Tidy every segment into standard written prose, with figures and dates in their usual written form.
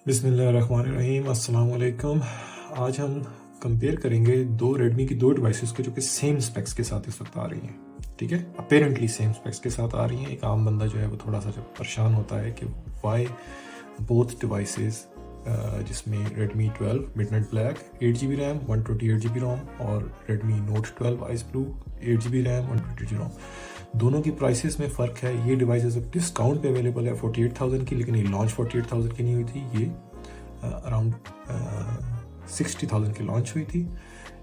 बिस्मिल्लाहिर्रहमानिर्रहीम, अस्सलाम वालेकुम। आज हम कंपेयर करेंगे दो रेडमी की दो डिवाइसेस के जो कि सेम स्पेक्स के साथ इस वक्त आ रही हैं। ठीक है, अपेरेंटली सेम स्पेक्स के साथ आ रही हैं। एक आम बंदा जो है वो थोड़ा सा जब परेशान होता है कि वाई बोथ डिवाइसेस, जिसमें Redmi 12 midnight black 8GB RAM 128GB रोम और Redmi Note 12 ice blue 8GB RAM 128GB रोम, दोनों की प्राइसेस में फ़र्क है। ये डिवाइसेस अब डिस्काउंट पे अवेलेबल है 48,000 की, लेकिन ये लॉन्च 48,000 की नहीं हुई थी। ये अराउंड 60,000 की लॉन्च हुई थी।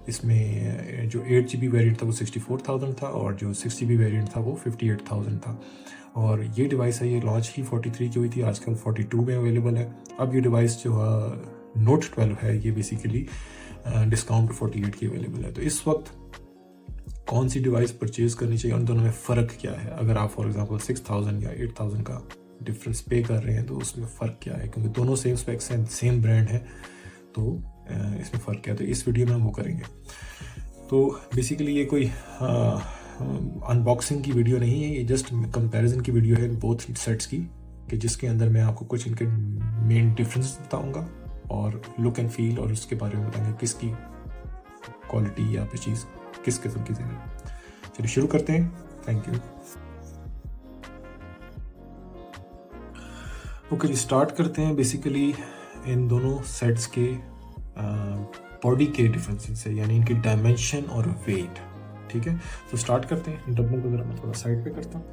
इसमें जो 8GB वेरिएंट था वो 64,000 था और जो 6GB वेरिएंट था वो 58,000 था। और ये डिवाइस है, ये लॉन्च ही 43 की हुई थी, आजकल 42 में अवेलेबल है। अब ये डिवाइस जो Note 12 है, ये बेसिकली डिस्काउंट पे 48 की अवेलेबल है। तो इस वक्त कौन सी डिवाइस परचेज करनी चाहिए, उन दोनों में फ़र्क क्या है? अगर आप फॉर एग्जांपल 6,000 या 8,000 का डिफरेंस पे कर रहे हैं तो उसमें फ़र्क क्या है? क्योंकि दोनों सेम स्पेक्स हैं, सेम ब्रांड है, तो इसमें फ़र्क क्या है? तो इस वीडियो में हम वो करेंगे। तो बेसिकली ये कोई अनबॉक्सिंग की वीडियो नहीं है, ये जस्ट कंपैरिजन की वीडियो है बोथ सेट्स की, कि जिसके अंदर मैं आपको कुछ इनके मेन डिफरेंस बताऊंगा और लुक एंड फील, और उसके बारे में बताएंगे किसकी क्वालिटी या फिर चीज़ किस किस्म की ज़्यादा। चलिए शुरू करते हैं। Thank you. ओके जी, स्टार्ट करते हैं बेसिकली इन दोनों सेट्स के बॉडी के डिफरेंसेस से, यानी इनकी डायमेंशन और वेट। ठीक है, तो स्टार्ट करते हैं। डब्बों को ज़रा मैं थोड़ा साइड पे करता हूँ।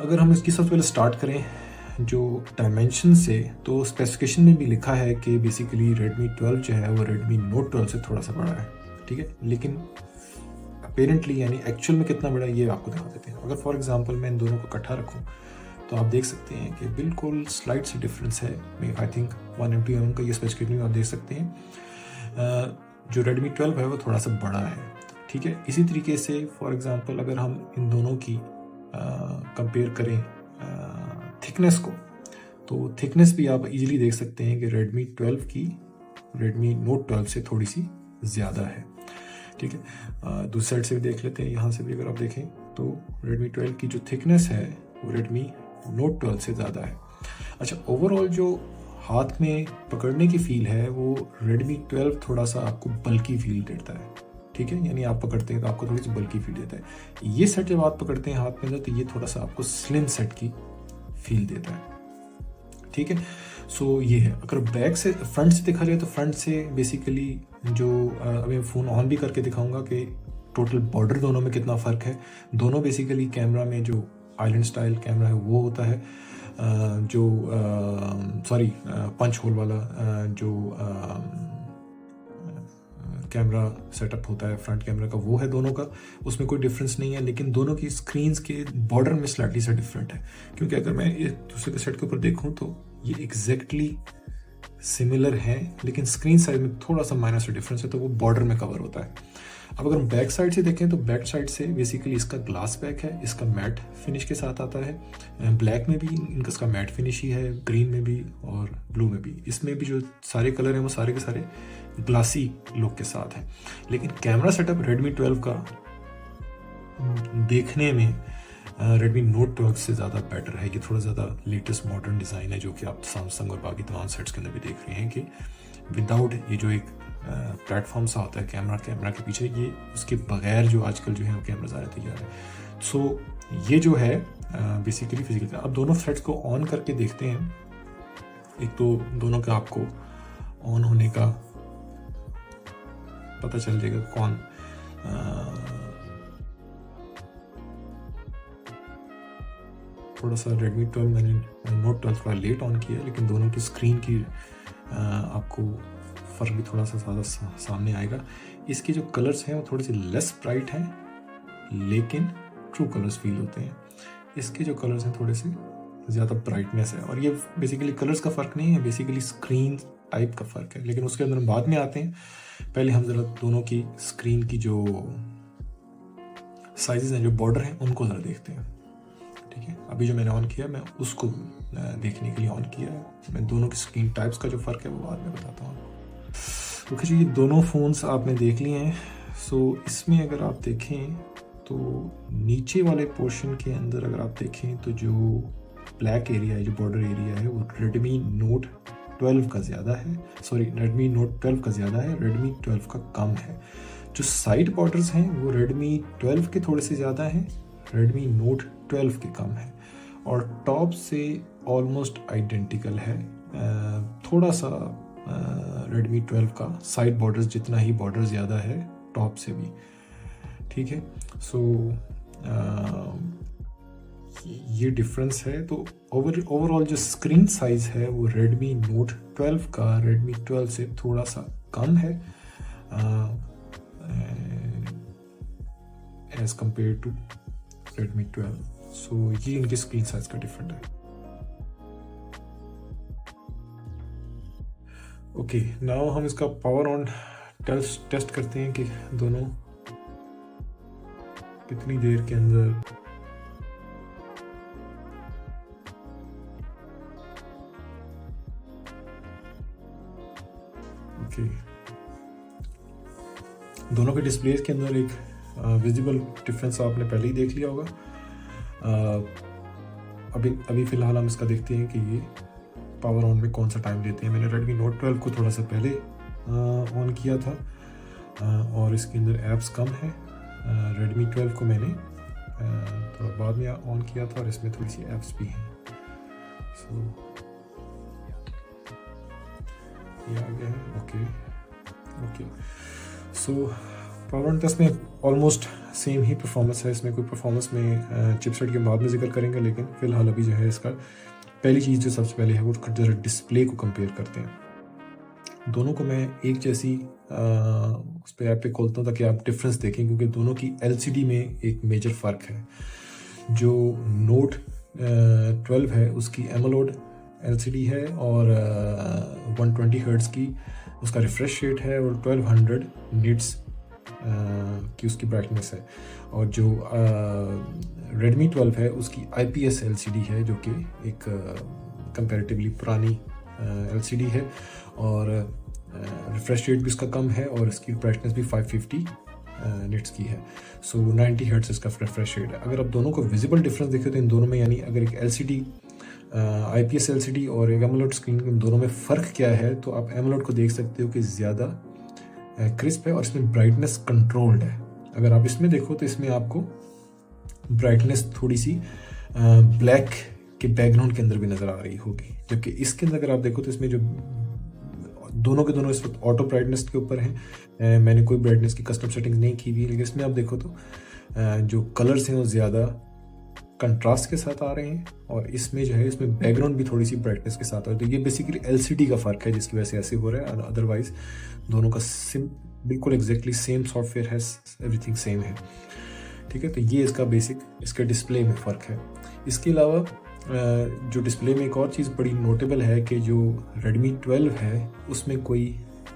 अगर हम इसकी सबसे पहले स्टार्ट करें जो डायमेंशन से, तो स्पेसिफिकेशन में भी लिखा है कि बेसिकली Redmi 12 जो है वो Redmi Note 12 से थोड़ा सा बड़ा है। ठीक है, लेकिन अपेरेंटली यानी एक्चुअल में कितना बड़ा है ये आपको दिखा देते हैं। अगर फॉर एग्जांपल मैं इन दोनों को इकट्ठा रखूं तो आप देख सकते हैं कि बिल्कुल स्लाइट सी डिफरेंस है। आई थिंक 1 MB का ये स्पेसिफिकेशन में आप देख सकते हैं। जो Redmi 12 है वो थोड़ा सा बड़ा है। ठीक है, इसी तरीके से फॉर एग्जांपल अगर हम इन दोनों की कंपेयर करें थिकनेस को, तो थिकनेस भी आप इजीली देख सकते हैं कि Redmi 12 की Redmi Note 12 से थोड़ी सी ज़्यादा है। ठीक है, दूसरी साइड से भी देख लेते हैं। यहाँ से भी अगर आप देखें तो Redmi 12 की जो थिकनेस है वो Redmi Note 12 से ज़्यादा है। अच्छा, ओवरऑल जो हाथ में पकड़ने की फील है वो Redmi 12 थोड़ा सा आपको बल्की फील देता है। ठीक है, यानी आप पकड़ते हैं तो आपको थोड़ी सी बल्की फील देता है। ये सेट जब आप पकड़ते हैं हाथ में अंदर तो ये थोड़ा सा आपको स्लिम सेट की फील देता है। ठीक है, सो ये है। अगर बैक से फ्रंट से देखा जाए तो फ्रंट से बेसिकली जो अभी फ़ोन ऑन भी करके दिखाऊंगा कि टोटल बॉर्डर दोनों में कितना फ़र्क है। दोनों बेसिकली कैमरा में जो आइलैंड स्टाइल कैमरा है वो होता है, जो सॉरी पंच होल वाला जो कैमरा सेटअप होता है फ्रंट कैमरा का, वो है दोनों का। उसमें कोई डिफरेंस नहीं है, लेकिन दोनों की स्क्रीन्स के बॉर्डर में स्लाइटली सा डिफरेंट है। क्योंकि अगर मैं एक दूसरे के सेट के ऊपर देखूं तो ये एग्जैक्टली सिमिलर है, लेकिन स्क्रीन साइज में थोड़ा सा माइनर सा डिफरेंस है, तो वो बॉर्डर में कवर होता है। अब अगर हम बैक साइड से देखें तो बैक साइड से बेसिकली इसका ग्लास बैक है, इसका मैट फिनिश के साथ आता है। ब्लैक में भी इनका इसका मैट फिनिश ही है, ग्रीन में भी और ब्लू में भी। इसमें भी जो सारे कलर हैं वो सारे के सारे ग्लासी लुक के साथ है। लेकिन कैमरा सेटअप Redmi 12 का देखने में Redmi Note 12 से ज़्यादा बेटर है। ये थोड़ा ज़्यादा लेटेस्ट मॉडर्न डिज़ाइन है, जो कि आप सैमसंग और बाकी तमाम सेट्स के अंदर भी देख रहे हैं कि विदाउट ये जो एक प्लेटफॉर्म सा होता है कैमरा के पीछे, ये उसके बगैर जो आजकल जो है वो कैमरा ज़्यादा तैयार है। सो ये जो है बेसिकली फिजिकल। अब दोनों सेट्स को ऑन करके देखते हैं। एक तो दोनों का आपको ऑन होने का पता चल जाएगा कौन थोड़ा सा Redmi 12 मैंने Note 12 थोड़ा लेट ऑन किया, लेकिन दोनों की स्क्रीन की आपको फ़र्क भी थोड़ा सा ज़्यादा सामने आएगा। इसके जो कलर्स हैं वो थोड़े से लेस ब्राइट हैं, लेकिन ट्रू कलर्स फील होते हैं। इसके जो कलर्स हैं थोड़े से ज़्यादा ब्राइटनेस है, और ये बेसिकली कलर्स का फ़र्क नहीं है, बेसिकली स्क्रीन टाइप का फ़र्क है, लेकिन उसके अंदर हम बाद में आते हैं। पहले हम ज़रा दोनों की स्क्रीन की जो साइजेस हैं, जो बॉर्डर हैं, उनको ज़रा देखते हैं। ठीक है, अभी जो मैंने ऑन किया मैं उसको देखने के लिए ऑन किया है। मैं दोनों की स्क्रीन टाइप्स का जो फ़र्क है वो बाद में बताता हूँ। ओके जी, ये दोनों फ़ोन्स आपने देख लिए हैं। सो इसमें अगर आप देखें तो नीचे वाले पोर्शन के अंदर अगर आप देखें तो जो ब्लैक एरिया है, जो बॉर्डर एरिया है, वो Redmi Note 12 का ज़्यादा है, सॉरी Redmi Note 12 का ज़्यादा है, Redmi 12 का कम है। जो साइड बॉर्डर्स हैं वो Redmi 12 के थोड़े से ज़्यादा हैं, Redmi Note 12 के कम है, और टॉप से ऑलमोस्ट आइडेंटिकल है। थोड़ा सा Redmi 12 का साइड बॉर्डर्स जितना ही बॉर्डर ज़्यादा है टॉप से भी, ठीक है। सो ये डिफरेंस है। तो ओवरऑल जो स्क्रीन साइज है वो Redmi Note 12 का Redmi 12 से थोड़ा सा कम है एज कंपेयर टू Redmi 12। सो ये इनके स्क्रीन साइज का डिफरेंट है। ओके, नाउ हम इसका पावर ऑन टेस्ट करते हैं कि दोनों कितनी देर के अंदर दोनों के डिस्प्लेस के अंदर एक विजिबल डिफरेंस आपने पहले ही देख लिया होगा। अभी फ़िलहाल हम इसका देखते हैं कि ये पावर ऑन में कौन सा टाइम लेते हैं। मैंने Redmi Note 12 को थोड़ा सा पहले ऑन किया था और इसके अंदर ऐप्स कम है। Redmi 12 को मैंने थोड़ा बाद में ऑन किया था और इसमें थोड़ी सी ऐप्स भी हैं। सो ये आ गया है। Okay so power on test में ऑलमोस्ट सेम ही परफॉर्मेंस है। इसमें कोई परफॉर्मेंस में चिपसेट के बाद में जिक्र करेंगे, लेकिन फ़िलहाल अभी जो है इसका पहली चीज़ जो सबसे पहले है वो जरा डिस्प्ले को कंपेयर करते हैं। दोनों को मैं एक जैसी उस पर ऐप पे खोलता हूँ ताकि आप डिफरेंस देखें, क्योंकि दोनों की LCD में एक मेजर फ़र्क है। जो Note 12 है उसकी AMOLED LCD है और 120 हर्ट्ज़ की उसका रिफ्रेश रेट है और 1200 निट्स की उसकी ब्राइटनेस है। और जो Redmi 12 है उसकी IPS LCD है, जो कि एक कंपैरेटिवली पुरानी LCD है और रिफ्रेश रेट भी उसका कम है और इसकी ब्राइटनेस भी 550 निट्स की है। सो 90 हर्ट्ज़ इसका रिफ्रेश रेट है। अगर आप दोनों को विजिबल डिफरेंस देखें तो इन दोनों में, यानी अगर एक LCD IPS LCD और एक AMOLED स्क्रीन, इन दोनों में फ़र्क क्या है, तो आप AMOLED को देख सकते हो कि ज़्यादा क्रिस्प है और इसमें ब्राइटनेस कंट्रोल्ड है। अगर आप इसमें देखो तो इसमें आपको ब्राइटनेस थोड़ी सी ब्लैक के बैकग्राउंड के अंदर भी नज़र आ रही होगी, जबकि इसके अंदर अगर आप देखो तो इसमें जो दोनों के दोनों इस वक्त ऑटो ब्राइटनेस के ऊपर हैं। मैंने कोई ब्राइटनेस की कस्टम सेटिंग्स नहीं की हुई, लेकिन इसमें आप देखो तो जो कलर्स हैं वो ज़्यादा कंट्रास्ट के साथ आ रहे हैं और इसमें जो है इसमें बैकग्राउंड भी थोड़ी सी ब्राइटनेस के साथ आ रहा है। तो ये बेसिकली LCD का फ़र्क है जिसकी वजह से ऐसे हो रहा है। अदरवाइज दोनों का बिल्कुल एग्जैक्टली सेम सॉफ्टवेयर है, एवरीथिंग सेम है, ठीक है। तो ये इसका बेसिक इसके डिस्प्ले में फ़र्क है। इसके अलावा जो डिस्प्ले में एक और चीज़ बड़ी नोटेबल है कि जो Redmi 12 है उसमें कोई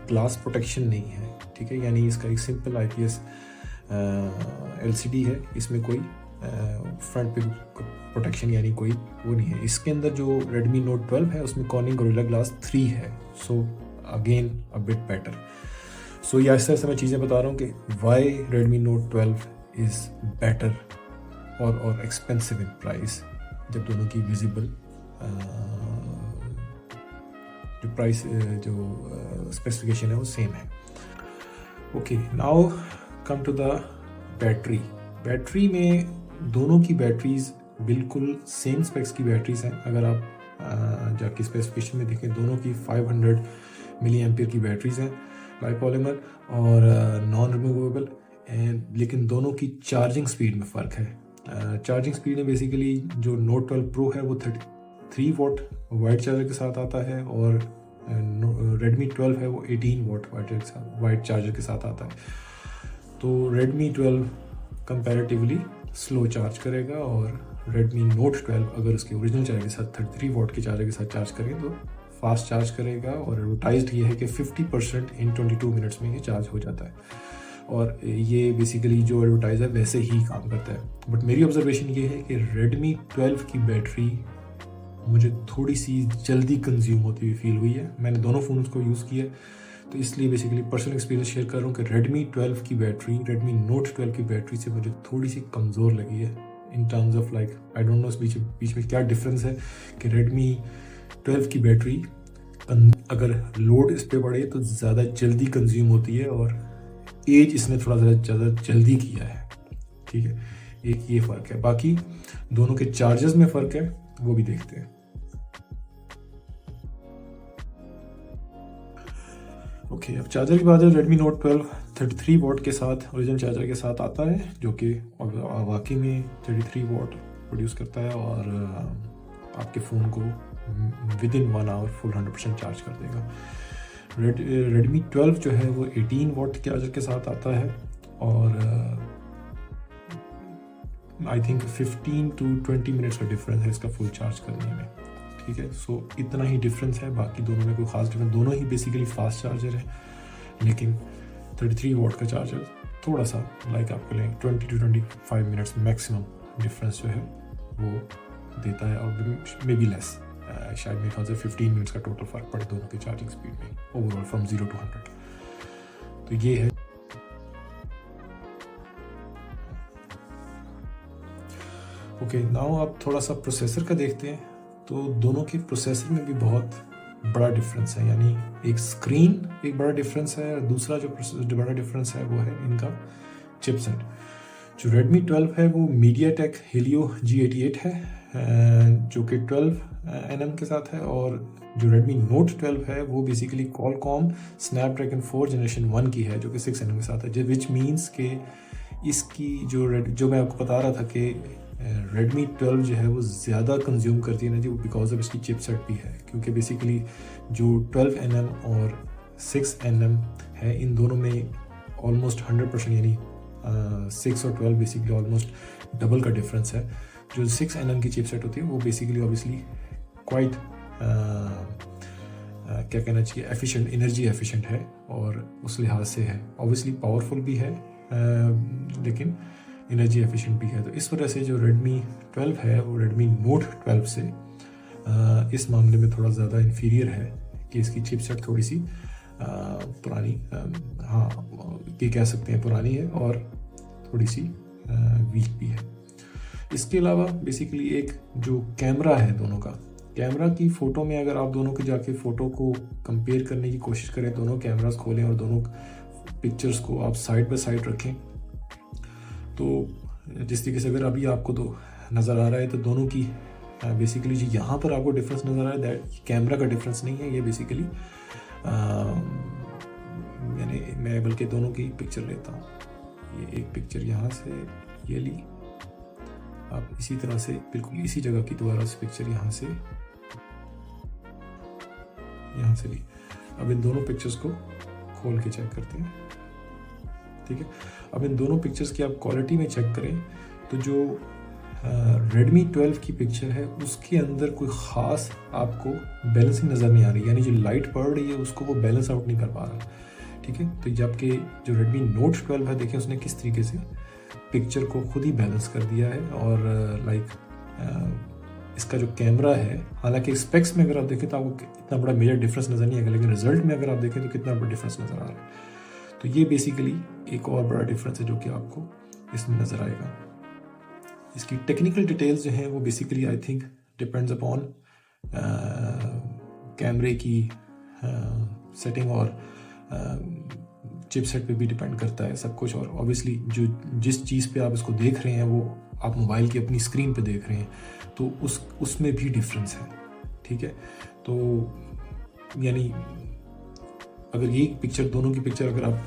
ग्लास प्रोटेक्शन नहीं है, ठीक है। यानी इसका एक सिंपल IPS LCD है, इसमें कोई फ्रंट पे प्रोटेक्शन यानी कोई वो नहीं है। इसके अंदर जो Redmi Note 12 है उसमें Corning Gorilla Glass 3 है। So again a bit better. So ये ऐसे मैं चीज़ें बता रहा हूँ कि why Redmi Note 12 is better और एक्सपेंसिव इन प्राइस, जब दोनों की विजिबल जो प्राइस जो स्पेसिफिकेशन है वो सेम है। Okay, now come to the battery में दोनों की बैटरीज बिल्कुल सेम स्पेक्स की बैटरीज हैं। अगर आप जाके स्पेसिफिकेशन में देखें, दोनों की 500 मिली एम्पियर की बैटरीज हैं, बाइपॉलिमर और नॉन रिमूवेबल, लेकिन दोनों की चार्जिंग स्पीड में फ़र्क है। चार्जिंग स्पीड में बेसिकली जो Note 12 Pro है वो 33 वॉट वाइड चार्जर के साथ आता है और Redmi 12 है वो 18 वॉट वाइड चार्जर के साथ आता है। तो Redmi 12 कंपैरेटिवली स्लो चार्ज करेगा और Redmi Note 12 अगर उसके ओरिजिनल चार्जर के साथ 33 वॉट के चार्जर के साथ चार्ज करें तो फास्ट चार्ज करेगा। और एडवर्टाइज्ड ये है कि 50% इन 22 मिनट्स में ये चार्ज हो जाता है और ये बेसिकली जो एडवर्टाइज है वैसे ही काम करता है। बट मेरी ऑब्जर्वेशन ये है कि Redmi 12 की बैटरी मुझे थोड़ी सी जल्दी कंज्यूम होती हुई फील हुई है। मैंने दोनों फ़ोन्स को यूज़ किया तो इसलिए बेसिकली पर्सनल एक्सपीरियंस शेयर कर रहा हूँ कि Redmi 12 की बैटरी Redmi Note 12 की बैटरी से मुझे थोड़ी सी कमज़ोर लगी है in terms of like I don't know बीच में क्या डिफरेंस है कि Redmi 12 की बैटरी अगर लोड इस पे बढ़े तो ज़्यादा जल्दी कंज्यूम होती है, और एज इसने थोड़ा ज़्यादा जल्दी किया है, ठीक है। एक ये फ़र्क है, बाकी दोनों के चार्जेस में फ़र्क है, वो भी देखते हैं। ओके, अब चार्जर की बात है। Redmi Note 12 33 वॉट के साथ ओरिजिनल चार्जर के साथ आता है, जो कि वाकई में 33 वॉट प्रोड्यूस करता है, और आपके फ़ोन को within 1 hour full 100% charge कर देगा। Redmi 12 जो है वो 18 वॉट चार्जर के साथ आता है, और आई थिंक 15 to 20 मिनट्स का डिफरेंस है इसका फुल चार्ज करने में, ठीक है। सो इतना ही डिफरेंस है, बाकी दोनों में कोई खास डिफरेंस, दोनों ही बेसिकली फास्ट चार्जर है, लेकिन 33 वॉट का चार्जर थोड़ा सा लाइक आपके लिए 20 to 25 मिनट्स मैक्सिमम डिफरेंस जो है वो देता है, और मे बी लेस, शायद मेरे ख्याल से 15 मिनट्स का टोटल फ़र्क पड़े दोनों की चार्जिंग स्पीड में ओवरऑल फ्रॉम 0 to 100। तो ये है। ओके, नाउ आप थोड़ा सा प्रोसेसर का देखते हैं। तो दोनों के प्रोसेसर में भी बहुत बड़ा डिफरेंस है, यानी एक स्क्रीन एक बड़ा डिफरेंस है, और दूसरा जो बड़ा डिफरेंस है वो है इनका चिपसेट। जो Redmi 12 है वो MediaTek Helio G88 है, जो कि 12nm के साथ है, और जो Redmi Note 12 है वो बेसिकली Qualcomm Snapdragon 4 Generation 1 की है, जो कि 6nm के साथ है, विच मीन्स के इसकी जो मैं आपको बता रहा था कि Redmi 12 जो है वो ज़्यादा कंज्यूम करती है एनर्जी, वो बिकॉज ऑफ इसकी चिपसेट भी है, क्योंकि बेसिकली जो 12nm और 6nm है, इन दोनों में ऑलमोस्ट 100%, यानी 6 और 12 बेसिकली ऑलमोस्ट डबल का डिफरेंस है। जो 6nm की चिपसेट होती है वो बेसिकली ऑब्वियसली क्वाइट क्या कहना चाहिए, एफिशिएंट, एनर्जी एफिशिएंट है, और उस लिहाज से है ऑब्वियसली पावरफुल भी है, लेकिन एनर्जी एफिशिएंट भी है। तो इस वजह से जो Redmi 12 है वो Redmi Note 12 से इस मामले में थोड़ा ज़्यादा इन्फीरियर है, कि इसकी चिपसेट थोड़ी सी पुरानी, हाँ ये कह सकते हैं पुरानी है, और थोड़ी सी वीक भी है। इसके अलावा बेसिकली एक जो कैमरा है, दोनों का कैमरा की फ़ोटो में अगर आप दोनों के जाके फ़ोटो को कंपेयर करने की कोशिश करें, दोनों कैमरास खोलें और दोनों पिक्चर्स को आप साइड बाय साइड रखें, तो जिस तरीके से अगर अभी आपको तो नज़र आ रहा है, तो दोनों की बेसिकली जो यहाँ पर आपको डिफरेंस नज़र आ रहा है, दैट कैमरा का डिफरेंस नहीं है, ये बेसिकली यानी मैं बल्कि दोनों की पिक्चर लेता हूँ। ये एक पिक्चर यहाँ से ये ली, आप इसी तरह से बिल्कुल इसी जगह की दोबारा से पिक्चर यहाँ से ली। अब इन दोनों पिक्चर्स को खोल के चेक करते हैं, ठीक है। अब इन दोनों पिक्चर्स की आप क्वालिटी में चेक करें, तो जो Redmi 12 की पिक्चर है उसके अंदर कोई ख़ास आपको बैलेंसिंग नज़र नहीं आ रही, यानी जो लाइट पड़ रही है उसको वो बैलेंस आउट नहीं कर पा रहा, ठीक है। तो जबकि जो Redmi Note 12 है, देखें उसने किस तरीके से पिक्चर को खुद ही बैलेंस कर दिया है, और इसका जो कैमरा है, हालांकि स्पेक्स में अगर आप देखें तो आपको इतना बड़ा मेजर डिफरेंस नज़र नहीं आएगा, लेकिन रिजल्ट में अगर आप देखें तो कितना बड़ा डिफरेंस नज़र आ रहा है। तो ये बेसिकली एक और बड़ा डिफरेंस है जो कि आपको इसमें नज़र आएगा। इसकी टेक्निकल डिटेल्स जो हैं वो basically I think depends upon कैमरे की सेटिंग, और चिपसेट पे भी डिपेंड करता है सब कुछ, और ऑब्वियसली जो जिस चीज़ पे आप इसको देख रहे हैं वो आप मोबाइल की अपनी स्क्रीन पे देख रहे हैं, तो उसमें भी डिफरेंस है, ठीक है। तो यानी अगर ये पिक्चर, दोनों की पिक्चर अगर आप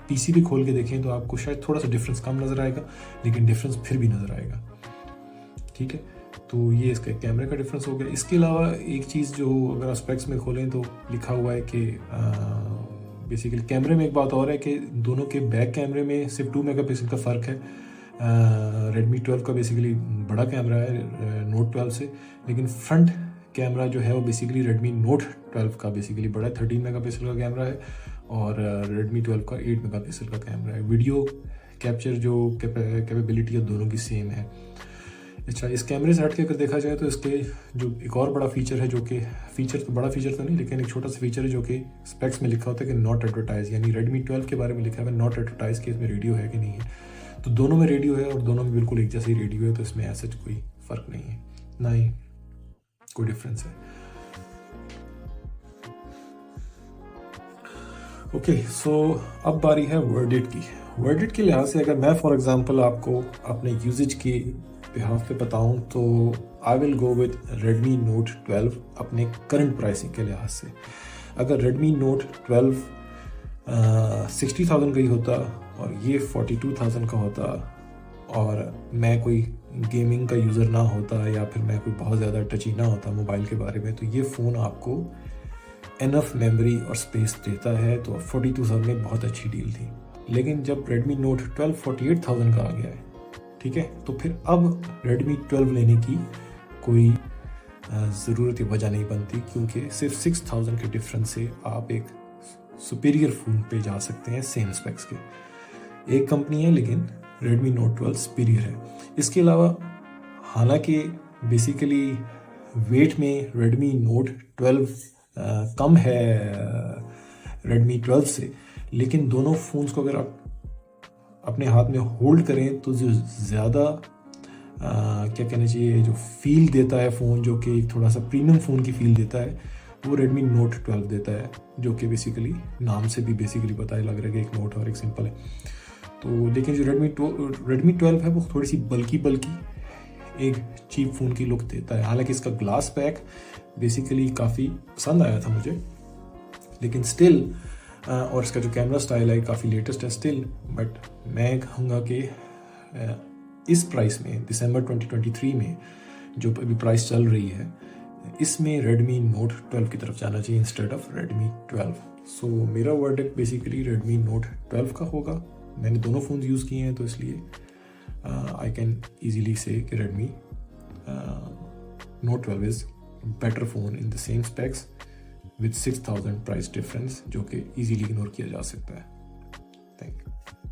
पीसी भी खोल के देखें तो आपको शायद थोड़ा सा डिफरेंस कम नज़र आएगा, लेकिन डिफरेंस फिर भी नज़र आएगा, ठीक है। तो ये इसका कैमरे का डिफरेंस हो गया। इसके अलावा एक चीज़ जो अगर आप स्पेक्स में खोलें तो लिखा हुआ है कि बेसिकली कैमरे में एक बात और है कि दोनों के बैक कैमरे में सिर्फ 2 मेगापिक्सल का फ़र्क है। Redmi 12 का बेसिकली बड़ा कैमरा है Note 12 से, लेकिन फ्रंट कैमरा जो है वो बेसिकली Redmi Note 12 का बेसिकली बड़ा 13 मेगापिक्सल का कैमरा है, और Redmi 12 का 8 मेगापिक्सल का कैमरा है। वीडियो कैप्चर जो कैपेबिलिटी है दोनों की सेम है। अच्छा, इस कैमरे से हट के अगर देखा जाए तो इसके जो एक और बड़ा फीचर है, जो कि फीचर तो बड़ा फीचर तो नहीं, लेकिन एक छोटा सा फीचर है जो कि स्पेक्स में लिखा होता है कि नॉट एडवर्टाइज, यानी Redmi 12 के बारे में लिखा है नॉट एडवर्टाइज कि इसमें रेडियो है कि नहीं है। तो दोनों में रेडियो है और दोनों में बिल्कुल एक जैसी रेडियो है, तो इसमें ऐसा कोई फ़र्क नहीं है, ना ही कोई डिफरेंस है। ओके सो अब बारी है वर्डिट की। वर्डिट के लिहाज से अगर मैं फॉर एग्जांपल आपको अपने यूजेज के बिहाफ पे बताऊं तो I will go with Redmi Note 12 अपने करंट प्राइसिंग के लिहाज से। अगर Redmi Note 12 60,000 का ही होता और ये 42,000 का होता और मैं कोई गेमिंग का यूज़र ना होता या फिर मैं कोई बहुत ज़्यादा टची ना होता मोबाइल के बारे में, तो ये फ़ोन आपको इनफ मेमोरी और स्पेस देता है। तो 42,000 में बहुत अच्छी डील थी। लेकिन जब Redmi Note 12 48,000 का आ गया है, ठीक है, तो फिर अब Redmi 12 लेने की कोई ज़रूरत या वजह नहीं बनती, क्योंकि सिर्फ 6,000 के डिफरेंस से आप एक सुपीरियर फ़ोन पे जा सकते हैं सेम स्पेक्स के। एक कंपनी है लेकिन Redmi Note 12 सुपीरियर है। इसके अलावा हालांकि बेसिकली वेट में Redmi Note 12 कम है Redmi 12 से, लेकिन दोनों फ़ोन्स को अगर आप अपने हाथ में होल्ड करें तो जो ज़्यादा क्या कहना चाहिए, जो फील देता है फ़ोन, जो कि थोड़ा सा प्रीमियम फ़ोन की फील देता है, वो Redmi Note 12 देता है, जो कि बेसिकली नाम से भी बेसिकली पता ही लग रहा है कि एक नोट और एक सिंपल है। तो लेकिन जो Redmi 12 है वो थोड़ी सी बल्की एक चीप फ़ोन की लुक देता है। हालांकि इसका ग्लास पैक बेसिकली काफ़ी पसंद आया था मुझे, लेकिन स्टिल और इसका जो कैमरा स्टाइल है काफ़ी लेटेस्ट है स्टिल। बट मैं कहूँगा कि इस प्राइस में दिसंबर 2023 में जो अभी प्राइस चल रही है, इसमें Redmi Note 12 की तरफ जाना चाहिए इंस्टेड ऑफ Redmi 12। सो मेरा वर्डिक्ट बेसिकली Redmi Note 12 का होगा। मैंने दोनों फ़ोन यूज़ किए हैं तो इसलिए आई कैन ईजीली से कि Redmi Note 12 is better phone in the same specs with 6,000 price difference, जो कि ईजीली इग्नोर किया जा सकता है। Thank you.